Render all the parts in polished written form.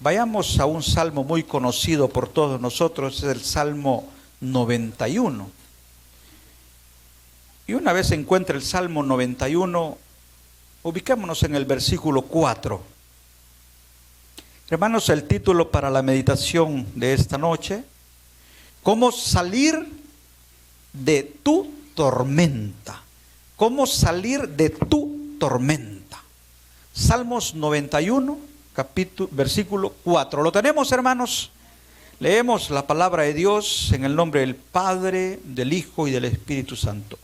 Vayamos a un salmo muy conocido por todos nosotros, es el Salmo 91. Y una vez se encuentre el Salmo 91, ubiquémonos en el versículo 4. Hermanos, el título para la meditación de esta noche: ¿Cómo salir de tu tormenta? ¿Cómo salir de tu tormenta? Salmos 91, versículo 4. ¿Lo tenemos, hermanos? Leemos la palabra de Dios en el nombre del Padre, del Hijo y del Espíritu Santo.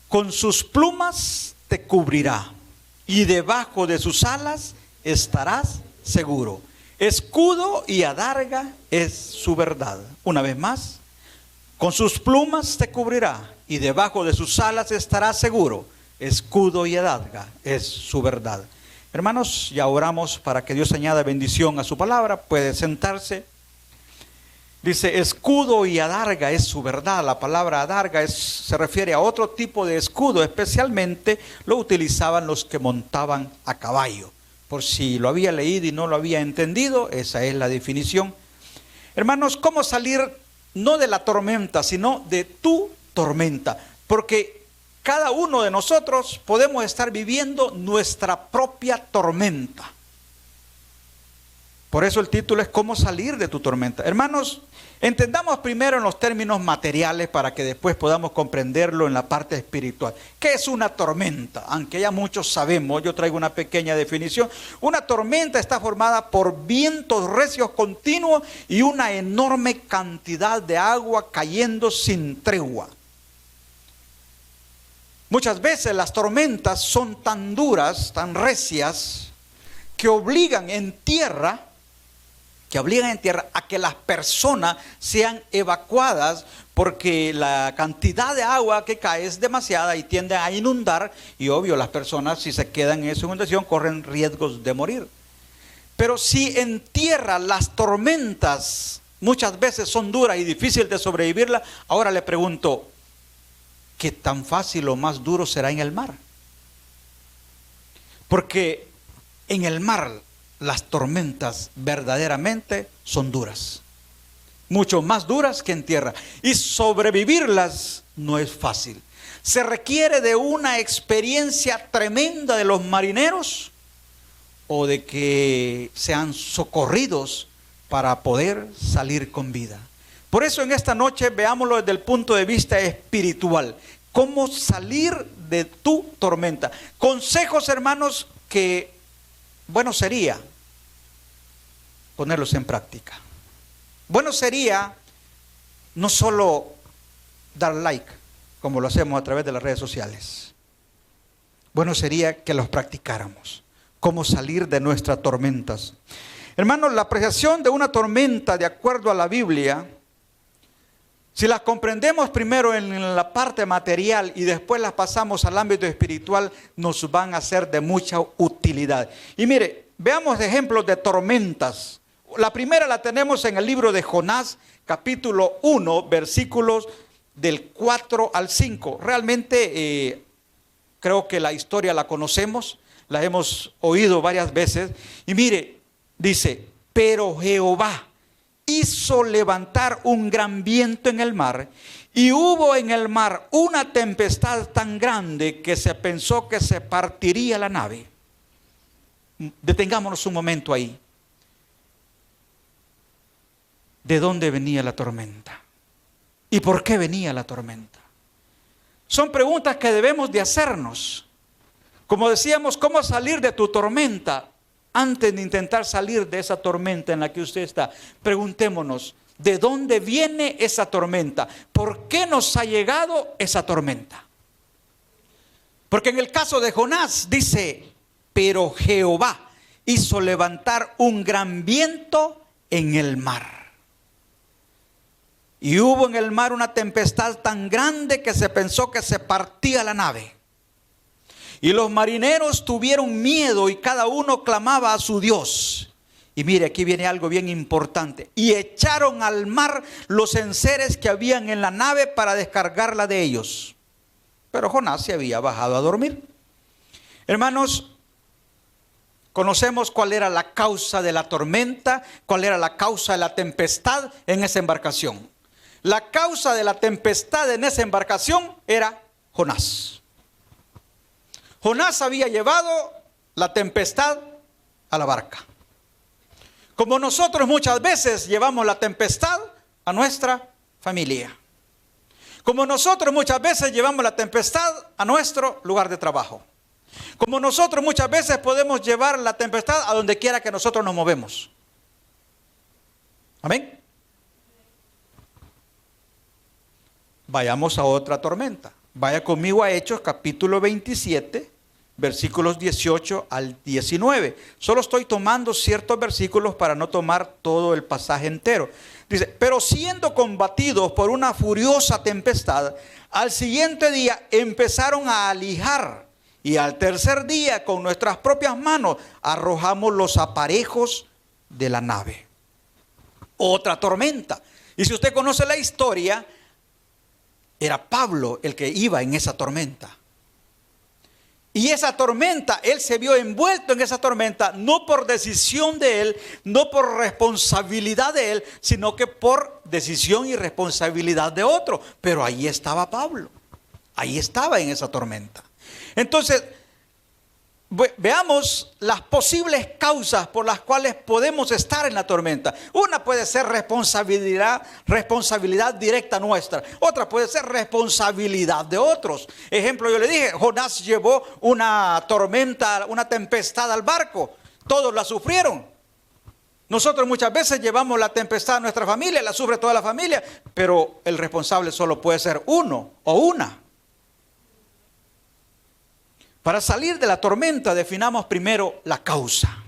Con sus plumas te cubrirá, y debajo de sus alas estarás seguro. Escudo y adarga es su verdad. Una vez más, con sus plumas te cubrirá, y debajo de sus alas estarás seguro. Escudo y adarga es su verdad. Hermanos, ya oramos para que Dios añada bendición a su palabra. Puede sentarse. Dice, escudo y adarga es su verdad. La palabra adarga se refiere a otro tipo de escudo. Especialmente lo utilizaban los que montaban a caballo. Por si lo había leído y no lo había entendido, esa es la definición. Hermanos, ¿cómo salir no de la tormenta, sino de tu tormenta? Porque cada uno de nosotros podemos estar viviendo nuestra propia tormenta. Por eso el título es ¿Cómo salir de tu tormenta? Hermanos, entendamos primero en los términos materiales para que después podamos comprenderlo en la parte espiritual. ¿Qué es una tormenta? Aunque ya muchos sabemos, yo traigo una pequeña definición. Una tormenta está formada por vientos recios continuos y una enorme cantidad de agua cayendo sin tregua. Muchas veces las tormentas son tan duras, tan recias, que obligan en tierra a que las personas sean evacuadas, porque la cantidad de agua que cae es demasiada y tiende a inundar, y obvio las personas, si se quedan en esa inundación, corren riesgos de morir. Pero si en tierra las tormentas muchas veces son duras y difíciles de sobrevivirlas, ahora le pregunto, ¿qué tan fácil o más duro será en el mar? Porque en el mar las tormentas verdaderamente son duras, mucho más duras que en tierra, y sobrevivirlas no es fácil. Se requiere de una experiencia tremenda de los marineros o de que sean socorridos para poder salir con vida. Por eso en esta noche veámoslo desde el punto de vista espiritual. ¿Cómo salir de tu tormenta? Consejos, hermanos, que bueno sería ponerlos en práctica. Bueno sería no solo dar like, como lo hacemos a través de las redes sociales. Bueno sería que los practicáramos. Cómo salir de nuestras tormentas. Hermanos, la apreciación de una tormenta, de acuerdo a la Biblia, si las comprendemos primero en la parte material y después las pasamos al ámbito espiritual, nos van a ser de mucha utilidad. Y mire, veamos ejemplos de tormentas. La primera la tenemos en el libro de Jonás, capítulo 1, versículos del 4 al 5. Realmente creo que la historia la conocemos, la hemos oído varias veces. Y mire, dice, pero Jehová hizo levantar un gran viento en el mar, y hubo en el mar una tempestad tan grande que se pensó que se partiría la nave. Detengámonos un momento ahí. ¿De dónde venía la tormenta? ¿Y por qué venía la tormenta? Son preguntas que debemos de hacernos. Como decíamos, ¿cómo salir de tu tormenta? Antes de intentar salir de esa tormenta en la que usted está, preguntémonos, ¿de dónde viene esa tormenta? ¿Por qué nos ha llegado esa tormenta? Porque en el caso de Jonás dice, pero Jehová hizo levantar un gran viento en el mar. Y hubo en el mar una tempestad tan grande que se pensó que se partía la nave. Y los marineros tuvieron miedo y cada uno clamaba a su Dios. Y mire, aquí viene algo bien importante. Y echaron al mar los enseres que habían en la nave para descargarla de ellos. Pero Jonás se había bajado a dormir. Hermanos, conocemos cuál era la causa de la tormenta, cuál era la causa de la tempestad en esa embarcación. La causa de la tempestad en esa embarcación era Jonás. Jonás había llevado la tempestad a la barca. Como nosotros muchas veces llevamos la tempestad a nuestra familia. Como nosotros muchas veces llevamos la tempestad a nuestro lugar de trabajo. Como nosotros muchas veces podemos llevar la tempestad a donde quiera que nosotros nos movemos. Amén. Vayamos a otra tormenta. Vaya conmigo a Hechos capítulo 27, versículos 18 al 19. Solo estoy tomando ciertos versículos para no tomar todo el pasaje entero. Dice, pero siendo combatidos por una furiosa tempestad, al siguiente día empezaron a alijar, y al tercer día con nuestras propias manos arrojamos los aparejos de la nave. Otra tormenta. Y si usted conoce la historia, era Pablo el que iba en esa tormenta. Y esa tormenta, él se vio envuelto en esa tormenta, no por decisión de él, no por responsabilidad de él, sino que por decisión y responsabilidad de otro. Pero ahí estaba Pablo, ahí estaba en esa tormenta. Entonces, veamos las posibles causas por las cuales podemos estar en la tormenta. Una puede ser responsabilidad directa nuestra. Otra puede ser responsabilidad de otros. Ejemplo, yo le dije, Jonás llevó una tormenta, una tempestad al barco. Todos la sufrieron. Nosotros muchas veces llevamos la tempestad a nuestra familia, la sufre toda la familia, pero el responsable solo puede ser uno o una. Para salir de la tormenta, definamos primero la causa.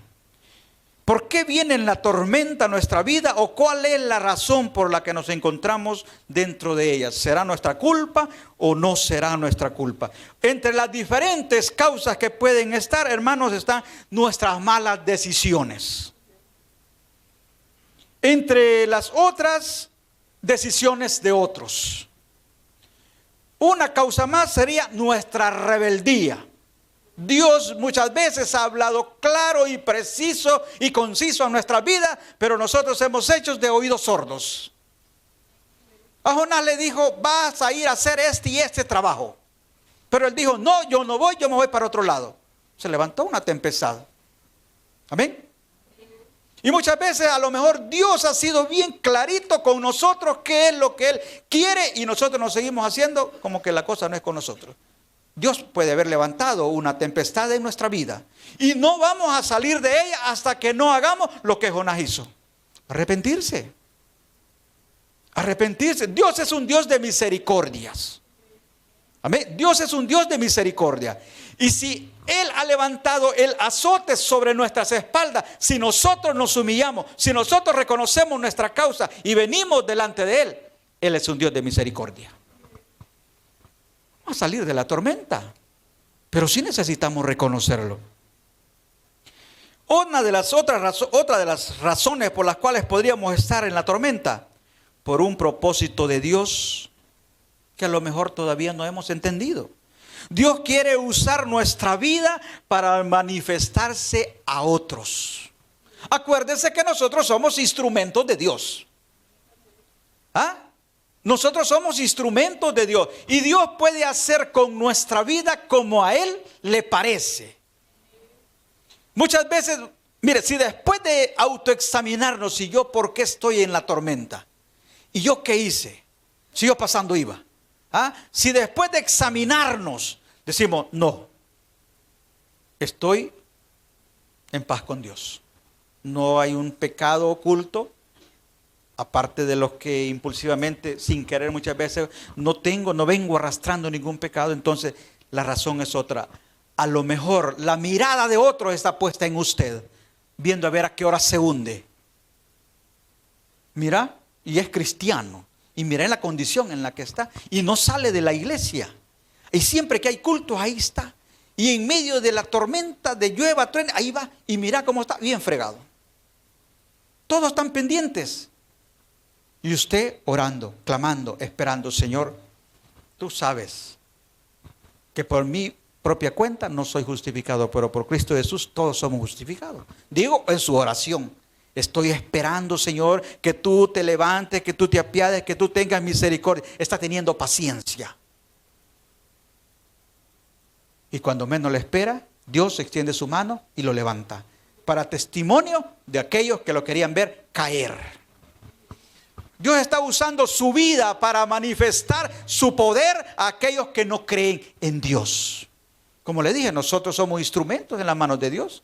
¿Por qué viene la tormenta a nuestra vida o cuál es la razón por la que nos encontramos dentro de ella? ¿Será nuestra culpa o no será nuestra culpa? Entre las diferentes causas que pueden estar, hermanos, están nuestras malas decisiones. Entre las otras, decisiones de otros. Una causa más sería nuestra rebeldía. Dios muchas veces ha hablado claro y preciso y conciso a nuestra vida, pero nosotros hemos hecho de oídos sordos. A Jonás le dijo, vas a ir a hacer este y este trabajo. Pero él dijo, no, yo no voy, yo me voy para otro lado. Se levantó una tempestad. Amén. Y muchas veces a lo mejor Dios ha sido bien clarito con nosotros qué es lo que Él quiere y nosotros nos seguimos haciendo como que la cosa no es con nosotros. Dios puede haber levantado una tempestad en nuestra vida y no vamos a salir de ella hasta que no hagamos lo que Jonás hizo. Arrepentirse. Arrepentirse. Dios es un Dios de misericordias. Amén. Dios es un Dios de misericordia. Y si Él ha levantado el azote sobre nuestras espaldas, si nosotros nos humillamos, si nosotros reconocemos nuestra causa y venimos delante de Él, Él es un Dios de misericordia. A salir de la tormenta, pero sí necesitamos reconocerlo. Otra de las razones por las cuales podríamos estar en la tormenta, por un propósito de Dios que a lo mejor todavía no hemos entendido. Dios quiere usar nuestra vida para manifestarse a otros. Acuérdense que nosotros somos instrumentos de Dios. ¿Ah? Nosotros somos instrumentos de Dios y Dios puede hacer con nuestra vida como a Él le parece. Muchas veces, mire, si después de autoexaminarnos, si yo por qué estoy en la tormenta y yo qué hice, si yo pasando iba, si después de examinarnos decimos, no, estoy en paz con Dios, no hay un pecado oculto, aparte de los que impulsivamente, sin querer muchas veces, no vengo arrastrando ningún pecado, entonces la razón es otra. A lo mejor la mirada de otros está puesta en usted, viendo a ver a qué hora se hunde. Mira, y es cristiano, y mira en la condición en la que está, y no sale de la iglesia. Y siempre que hay cultos, ahí está. Y en medio de la tormenta, de llueva, truene, ahí va, y mira cómo está, bien fregado. Todos están pendientes. Y usted orando, clamando, esperando, Señor, tú sabes que por propia cuenta no soy justificado, pero por Cristo Jesús todos somos justificados. Digo en su oración. Estoy esperando, Señor, que tú te levantes, que tú te apiades, que tú tengas misericordia. Está teniendo paciencia. Y cuando menos le espera, Dios extiende su mano y lo levanta. Para testimonio de aquellos que lo querían ver caer. Dios está usando su vida para manifestar su poder a aquellos que no creen en Dios. Como le dije, nosotros somos instrumentos en las manos de Dios.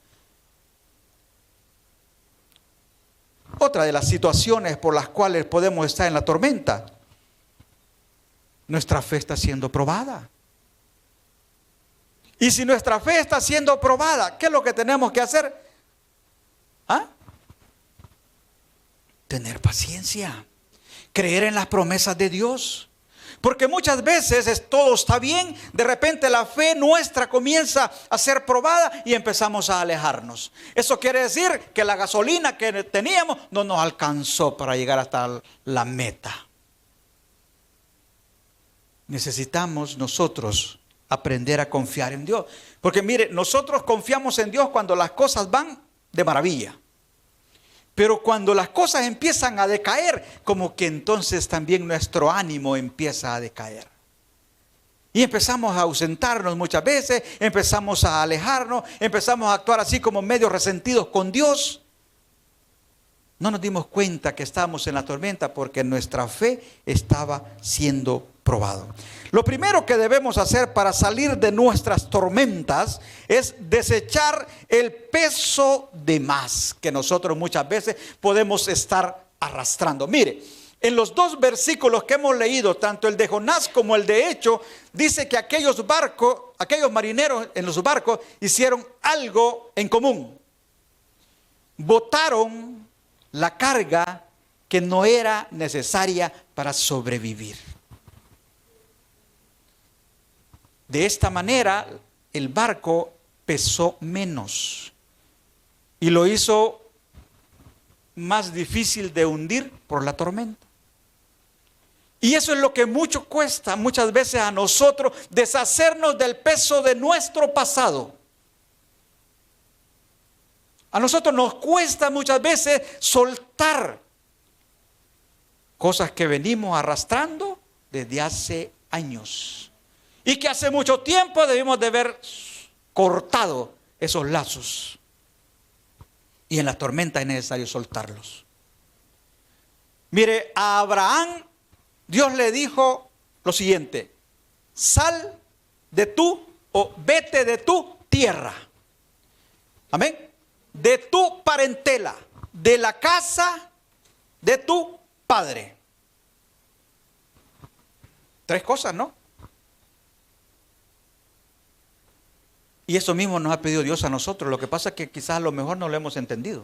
Otra de las situaciones por las cuales podemos estar en la tormenta, nuestra fe está siendo probada. Y si nuestra fe está siendo probada, ¿qué es lo que tenemos que hacer? Tener paciencia, creer en las promesas de Dios. Porque muchas veces todo está bien, de repente la fe nuestra comienza a ser probada y empezamos a alejarnos. Eso quiere decir que la gasolina que teníamos no nos alcanzó para llegar hasta la meta. Necesitamos nosotros aprender a confiar en Dios. Porque mire, nosotros confiamos en Dios cuando las cosas van de maravilla. Pero cuando las cosas empiezan a decaer, como que entonces también nuestro ánimo empieza a decaer. Y empezamos a ausentarnos muchas veces, empezamos a alejarnos, empezamos a actuar así como medio resentidos con Dios. No nos dimos cuenta que estábamos en la tormenta porque nuestra fe estaba siendo probada. Lo primero que debemos hacer para salir de nuestras tormentas es desechar el peso de más que nosotros muchas veces podemos estar arrastrando. Mire, en los dos versículos que hemos leído, tanto el de Jonás como el de Hechos, dice que aquellos marineros en los barcos hicieron algo en común. Botaron la carga que no era necesaria para sobrevivir. De esta manera, el barco pesó menos y lo hizo más difícil de hundir por la tormenta. Y eso es lo que mucho cuesta muchas veces a nosotros, deshacernos del peso de nuestro pasado. A nosotros nos cuesta muchas veces soltar cosas que venimos arrastrando desde hace años. Y que hace mucho tiempo debimos de haber cortado esos lazos. Y en la tormenta es necesario soltarlos. Mire, a Abraham Dios le dijo lo siguiente: sal de tu, o vete de tu tierra. Amén. De tu parentela, de la casa de tu padre. Tres cosas, ¿no? Y eso mismo nos ha pedido Dios a nosotros. Lo que pasa es que quizás a lo mejor no lo hemos entendido.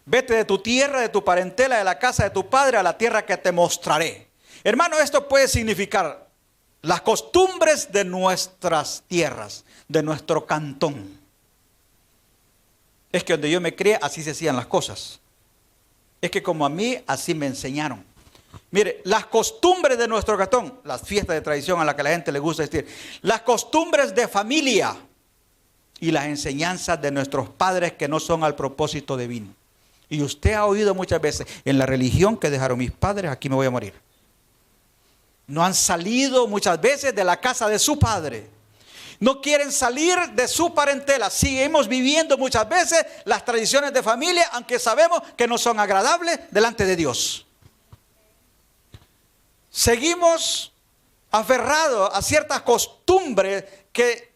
Vete de tu tierra, de tu parentela, de la casa de tu padre, a la tierra que te mostraré. Hermano, esto puede significar las costumbres de nuestras tierras, de nuestro cantón. Es que donde yo me crié, así se hacían las cosas. Es que como a mí, así me enseñaron. Mire, las costumbres de nuestro cantón, las fiestas de tradición a las que la gente le gusta decir, las costumbres de familia y las enseñanzas de nuestros padres que no son al propósito divino. Y usted ha oído muchas veces, en la religión que dejaron mis padres, aquí me voy a morir. No han salido muchas veces de la casa de su padre. No quieren salir de su parentela. Seguimos viviendo muchas veces las tradiciones de familia, aunque sabemos que no son agradables delante de Dios. Seguimos aferrados a ciertas costumbres que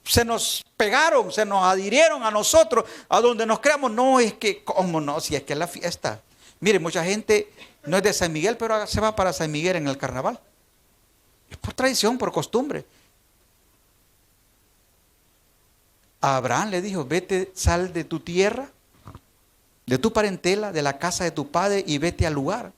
se nos pegaron, se nos adhirieron a nosotros, a donde nos creamos. No, es que, ¿cómo no? Si es que es la fiesta. Mire, mucha gente no es de San Miguel, pero se va para San Miguel en el carnaval. Es por tradición, por costumbre. A Abraham le dijo: vete, sal de tu tierra, de tu parentela, de la casa de tu padre, y vete al lugar.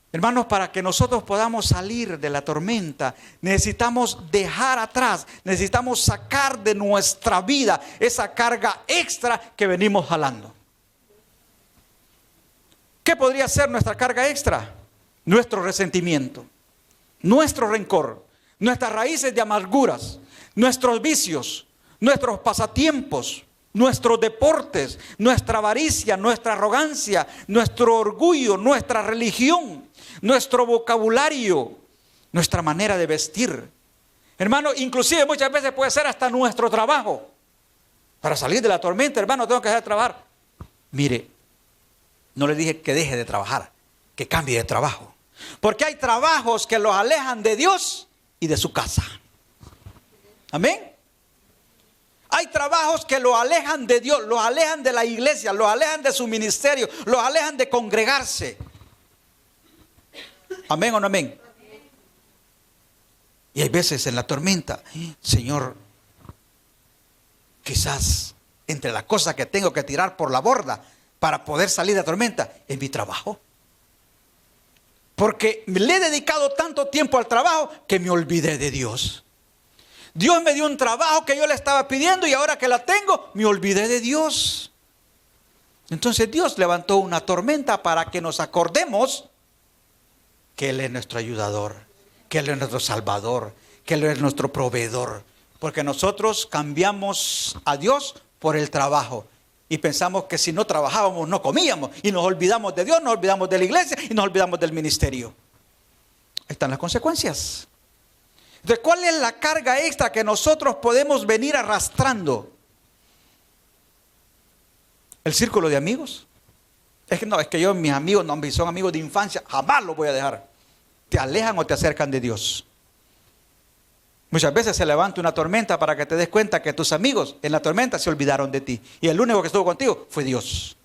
Hermanos, para que nosotros podamos salir de la tormenta, necesitamos dejar atrás, necesitamos sacar de nuestra vida esa carga extra que venimos jalando. ¿Qué podría ser nuestra carga extra? Nuestro resentimiento, nuestro rencor. nuestras raíces de amarguras, nuestros vicios, nuestros pasatiempos, nuestros deportes, nuestra avaricia, nuestra arrogancia, nuestro orgullo, nuestra religión, nuestro vocabulario, nuestra manera de vestir. Hermano, inclusive muchas veces puede ser hasta nuestro trabajo. Para salir de la tormenta, hermano, tengo que dejar de trabajar. Mire, no le dije que deje de trabajar, que cambie de trabajo. Porque hay trabajos que los alejan de Dios y de su casa. Amén. Hay trabajos que los alejan de Dios, los alejan de la iglesia, los alejan de su ministerio, los alejan de congregarse. Amén o no amén. Y hay veces en la tormenta, Señor, quizás entre las cosas que tengo que tirar por la borda para poder salir de la tormenta es mi trabajo. Porque le he dedicado tanto tiempo al trabajo que me olvidé de Dios. Dios me dio un trabajo que yo le estaba pidiendo y ahora que la tengo, me olvidé de Dios. Entonces Dios levantó una tormenta para que nos acordemos que Él es nuestro ayudador, que Él es nuestro salvador, que Él es nuestro proveedor. Porque nosotros cambiamos a Dios por el trabajo. Y pensamos que si no trabajábamos no comíamos. Y nos olvidamos de Dios, nos olvidamos de la iglesia y nos olvidamos del ministerio. Ahí están las consecuencias. Entonces, ¿cuál es la carga extra que nosotros podemos venir arrastrando? ¿El círculo de amigos? Es que yo, mis amigos, no, son amigos de infancia, jamás los voy a dejar. ¿Te alejan o te acercan de Dios? Muchas veces se levanta una tormenta para que te des cuenta que tus amigos en la tormenta se olvidaron de ti. Y el único que estuvo contigo fue Dios.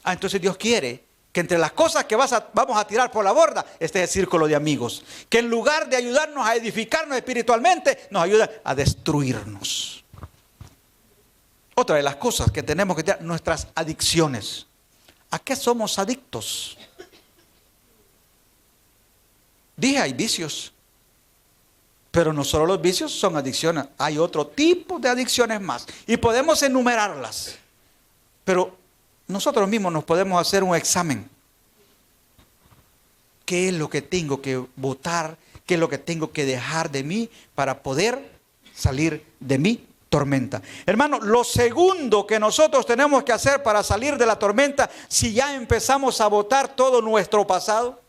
Entonces Dios quiere que entre las cosas que vamos a tirar por la borda esté el círculo de amigos. Que en lugar de ayudarnos a edificarnos espiritualmente, nos ayuda a destruirnos. Otra de las cosas que tenemos que tirar, nuestras adicciones. ¿A qué somos adictos? Dije, hay vicios. Pero no solo los vicios son adicciones, hay otro tipo de adicciones más. Y podemos enumerarlas. Pero nosotros mismos nos podemos hacer un examen. ¿Qué es lo que tengo que botar? ¿Qué es lo que tengo que dejar de mí para poder salir de mi tormenta? Hermano, lo segundo que nosotros tenemos que hacer para salir de la tormenta, si ya empezamos a botar todo nuestro pasado,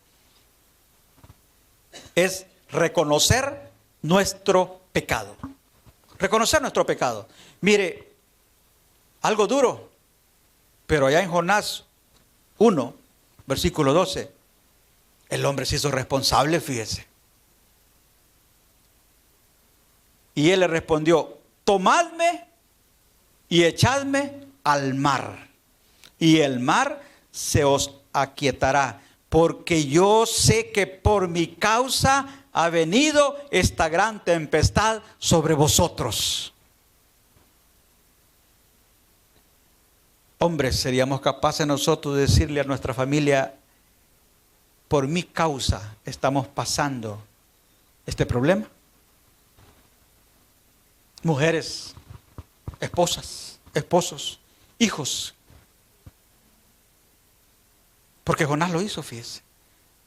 es reconocer nuestro pecado. Reconocer nuestro pecado. Mire, algo duro, pero allá en Jonás 1, versículo 12, el hombre se hizo responsable, fíjese. Y él le respondió: tomadme y echadme al mar, y el mar se os aquietará, porque yo sé que por mi causa ha venido esta gran tempestad sobre vosotros. Hombres, ¿seríamos capaces nosotros de decirle a nuestra familia: por mi causa estamos pasando este problema? Mujeres, esposas, esposos, hijos. Porque Jonás lo hizo, fíjese.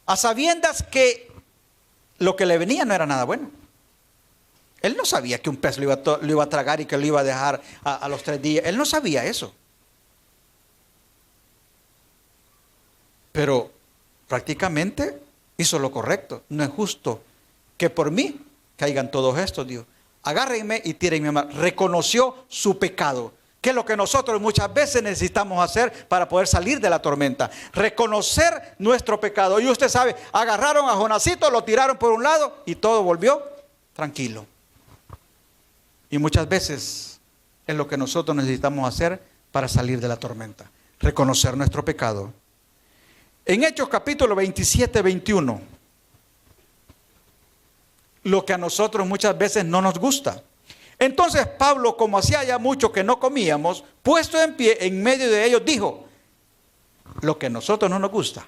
A sabiendas que lo que le venía no era nada bueno. Él no sabía que un pez lo iba a tragar y que lo iba a dejar a los 3 días. Él no sabía eso. Pero prácticamente hizo lo correcto. No es justo que por mí caigan todos estos, Dios. Agárrenme y tírenme mal. Reconoció su pecado. ¿Qué es lo que nosotros muchas veces necesitamos hacer para poder salir de la tormenta? Reconocer nuestro pecado. Y usted sabe, agarraron a Jonasito, lo tiraron por un lado y todo volvió tranquilo. Y muchas veces es lo que nosotros necesitamos hacer para salir de la tormenta. Reconocer nuestro pecado. En Hechos capítulo 27, 21, lo que a nosotros muchas veces no nos gusta. Entonces Pablo, como hacía ya mucho que no comíamos, puesto en pie en medio de ellos, dijo: lo que a nosotros no nos gusta.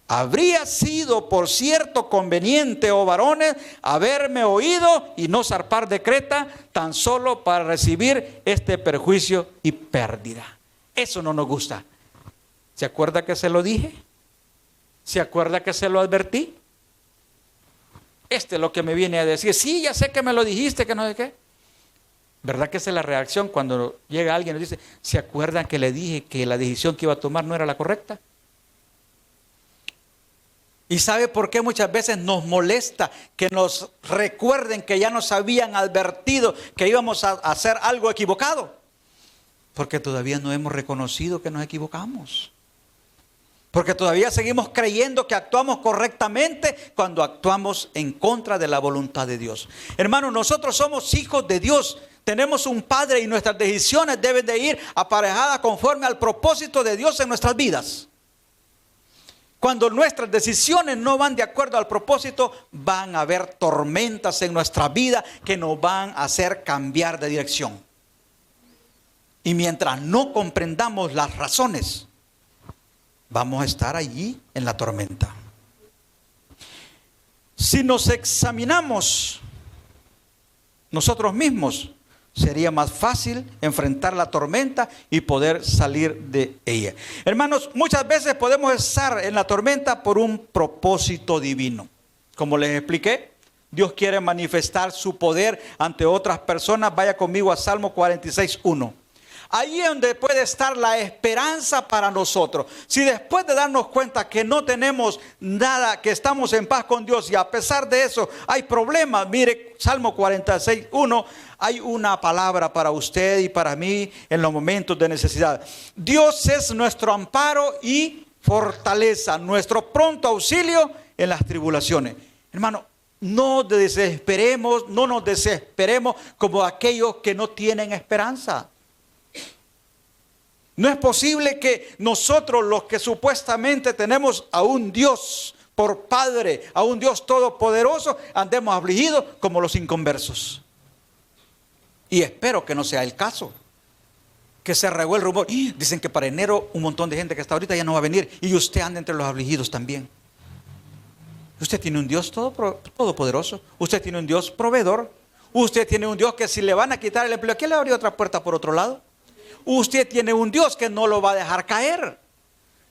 Habría sido, por cierto, conveniente, oh varones, haberme oído y no zarpar de Creta, tan solo para recibir este perjuicio y pérdida. Eso no nos gusta. ¿Se acuerda que se lo dije? ¿Se acuerda que se lo advertí? este es lo que me viene a decir. Sí, ya sé que me lo dijiste, que no sé qué. ¿Verdad que esa es la reacción cuando llega alguien y dice, ¿se acuerdan que le dije que la decisión que iba a tomar no era la correcta? ¿Y sabe por qué muchas veces nos molesta que nos recuerden que ya nos habían advertido que íbamos a hacer algo equivocado? Porque todavía no hemos reconocido que nos equivocamos. Porque todavía seguimos creyendo que actuamos correctamente cuando actuamos en contra de la voluntad de Dios. Hermanos, nosotros somos hijos de Dios. Tenemos un Padre y nuestras decisiones deben de ir aparejadas conforme al propósito de Dios en nuestras vidas. Cuando nuestras decisiones no van de acuerdo al propósito, van a haber tormentas en nuestra vida que nos van a hacer cambiar de dirección. Y mientras no comprendamos las razones, vamos a estar allí en la tormenta. Si nos examinamos nosotros mismos, sería más fácil enfrentar la tormenta y poder salir de ella. Hermanos, muchas veces podemos estar en la tormenta por un propósito divino. Como les expliqué, Dios quiere manifestar su poder ante otras personas. Vaya conmigo a Salmo 46:1. Ahí es donde puede estar la esperanza para nosotros. Si después de darnos cuenta que no tenemos nada, que estamos en paz con Dios y a pesar de eso hay problemas, mire, Salmo 46:1, hay una palabra para usted y para mí en los momentos de necesidad. Dios es nuestro amparo y fortaleza, nuestro pronto auxilio en las tribulaciones. Hermano, no nos desesperemos como aquellos que no tienen esperanza. No es posible que nosotros, los que supuestamente tenemos a un Dios por Padre, a un Dios todopoderoso, andemos afligidos como los inconversos. Y espero que no sea el caso. Que se regó el rumor. Dicen que para enero un montón de gente que está ahorita ya no va a venir. Y usted anda entre los afligidos también. Usted tiene un Dios todopoderoso. Usted tiene un Dios proveedor. Usted tiene un Dios que si le van a quitar el empleo, ¿quién le abrió otra puerta por otro lado? Usted tiene un Dios que no lo va a dejar caer.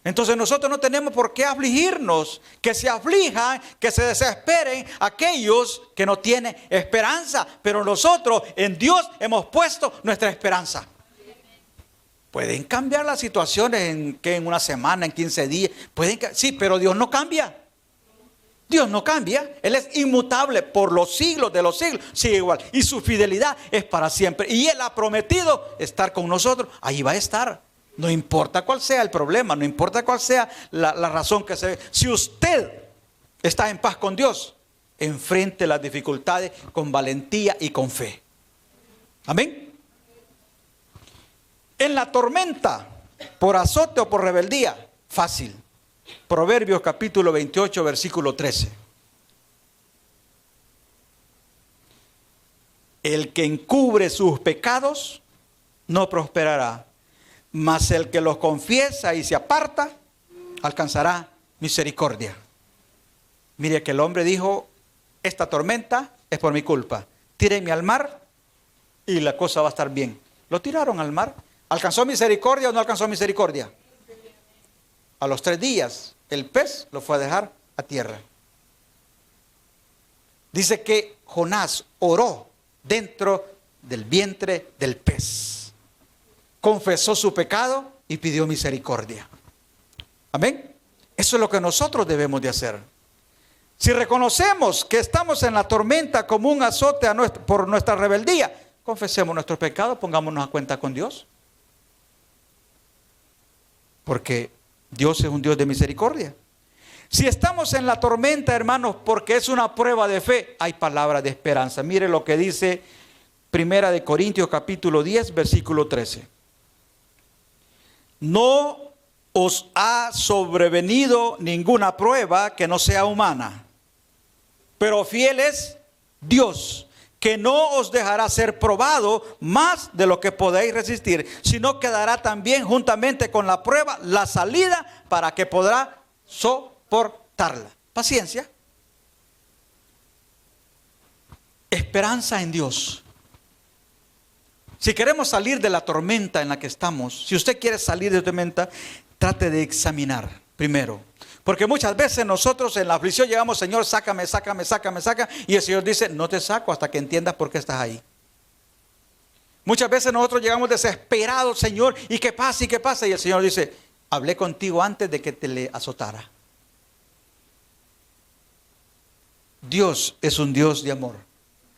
Entonces nosotros no tenemos por qué afligirnos. Que se aflijan, que se desesperen aquellos que no tienen esperanza. Pero nosotros en Dios hemos puesto nuestra esperanza. Pueden cambiar las situaciones en una semana, en 15 días. Sí, pero Dios no cambia. Dios no cambia, Él es inmutable por los siglos de los siglos, sigue igual. Y su fidelidad es para siempre. Y Él ha prometido estar con nosotros, ahí va a estar. No importa cuál sea el problema, no importa cuál sea la razón que se ve. Si usted está en paz con Dios, enfrente las dificultades con valentía y con fe. Amén. En la tormenta, por azote o por rebeldía, fácil. Proverbios capítulo 28, versículo 13. El que encubre sus pecados no prosperará, mas el que los confiesa y se aparta alcanzará misericordia. Mire que el hombre dijo, esta tormenta es por mi culpa, tírenme al mar y la cosa va a estar bien. Lo tiraron al mar. ¿Alcanzó misericordia o no alcanzó misericordia? A los 3 días, el pez lo fue a dejar a tierra. Dice que Jonás oró dentro del vientre del pez. Confesó su pecado y pidió misericordia. Amén. Eso es lo que nosotros debemos de hacer. Si reconocemos que estamos en la tormenta como un azote por nuestra rebeldía, confesemos nuestros pecados, pongámonos a cuenta con Dios. Porque Dios es un Dios de misericordia. Si estamos en la tormenta, hermanos, porque es una prueba de fe, hay palabra de esperanza. Mire lo que dice Primera de Corintios capítulo 10, versículo 13. No os ha sobrevenido ninguna prueba que no sea humana, pero fiel es Dios, que no os dejará ser probado más de lo que podéis resistir, sino que dará también juntamente con la prueba la salida para que podrá soportarla. Paciencia. Esperanza en Dios. Si queremos salir de la tormenta en la que estamos, si usted quiere salir de la tormenta, trate de examinar primero Porque muchas veces nosotros en la aflicción llegamos, Señor, sácame, sácame, sácame, sácame. Y el Señor dice, no te saco hasta que entiendas por qué estás ahí. Muchas veces nosotros llegamos desesperados, Señor, ¿y qué pasa? ¿Y qué pasa? Y el Señor dice, hablé contigo antes de que te le azotara. Dios es un Dios de amor.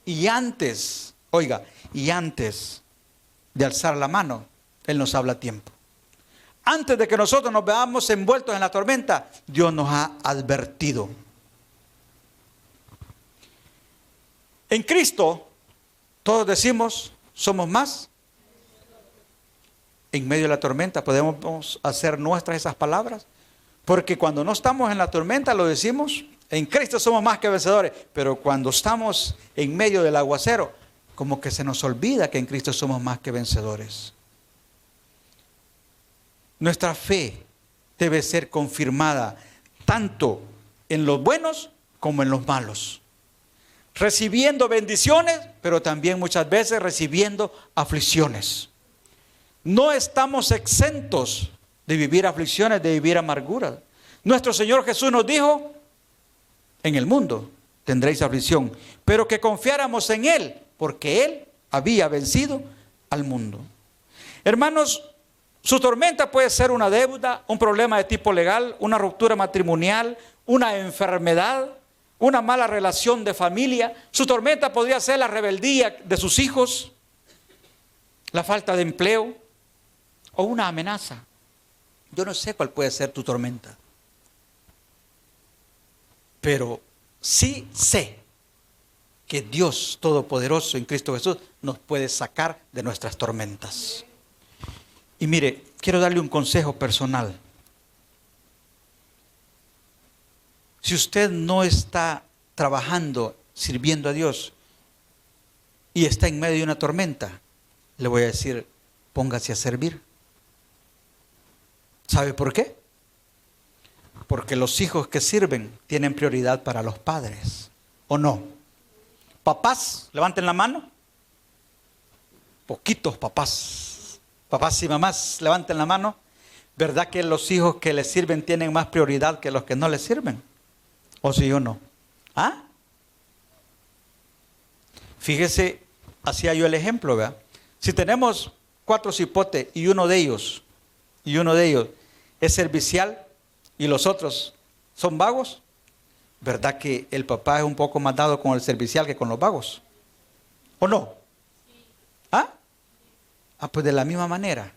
Y antes, oiga, y antes de alzar la mano, Él nos habla a tiempo. Antes de que nosotros nos veamos envueltos en la tormenta, Dios nos ha advertido. En Cristo, todos decimos, somos más. En medio de la tormenta podemos hacer nuestras esas palabras. Porque cuando no estamos en la tormenta lo decimos, en Cristo somos más que vencedores. Pero cuando estamos en medio del aguacero, como que se nos olvida que en Cristo somos más que vencedores. Nuestra fe debe ser confirmada tanto en los buenos como en los malos. Recibiendo bendiciones, pero también muchas veces recibiendo aflicciones. No estamos exentos de vivir aflicciones, de vivir amarguras. Nuestro Señor Jesús nos dijo, en el mundo tendréis aflicción, pero que confiáramos en Él, porque Él había vencido al mundo. Hermanos, su tormenta puede ser una deuda, un problema de tipo legal, una ruptura matrimonial, una enfermedad, una mala relación de familia. Su tormenta podría ser la rebeldía de sus hijos, la falta de empleo o una amenaza. Yo no sé cuál puede ser tu tormenta, pero sí sé que Dios Todopoderoso en Cristo Jesús nos puede sacar de nuestras tormentas. Y mire, quiero darle un consejo personal. Si usted no está trabajando, sirviendo a Dios y está en medio de una tormenta, le voy a decir, póngase a servir. ¿Sabe por qué? Porque los hijos que sirven tienen prioridad para los padres, ¿o no? Papás, levanten la mano. Poquitos papás. Papás y mamás, levanten la mano. ¿Verdad que los hijos que les sirven tienen más prioridad que los que no les sirven? ¿O sí o no? ¿Ah? Fíjese, hacía yo el ejemplo, ¿verdad? Si tenemos 4 cipotes y uno de ellos es servicial y los otros son vagos, ¿verdad que el papá es un poco más dado con el servicial que con los vagos? ¿O no? ¿Ah? Pues de la misma manera,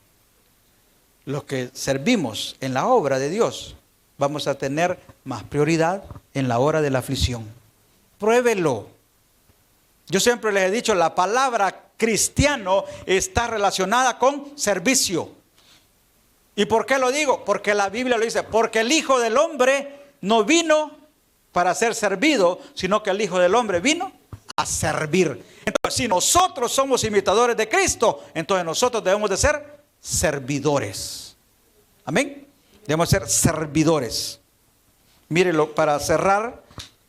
los que servimos en la obra de Dios, vamos a tener más prioridad en la hora de la aflicción. Pruébelo. Yo siempre les he dicho, la palabra cristiano está relacionada con servicio. ¿Y por qué lo digo? Porque la Biblia lo dice, porque el Hijo del Hombre no vino para ser servido, sino que el Hijo del Hombre vino a servir. Entonces, si nosotros somos imitadores de Cristo, entonces nosotros debemos de ser servidores. Amén. Debemos ser servidores. Mírenlo, para cerrar,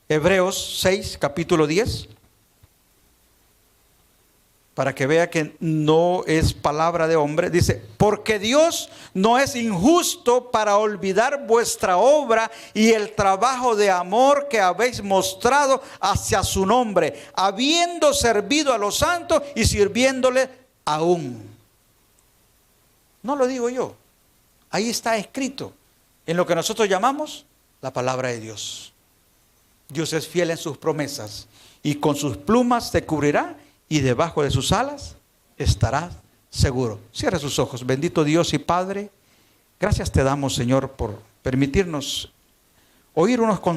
Hebreos 6, capítulo 10. Para que vea que no es palabra de hombre. Dice, porque Dios no es injusto para olvidar vuestra obra y el trabajo de amor que habéis mostrado hacia su nombre, habiendo servido a los santos y sirviéndole aún. No lo digo yo. Ahí está escrito en lo que nosotros llamamos la palabra de Dios. Dios es fiel en sus promesas y con sus plumas te cubrirá y debajo de sus alas estarás seguro. Cierra sus ojos. Bendito Dios y Padre, gracias te damos, Señor, por permitirnos oír unos consejos.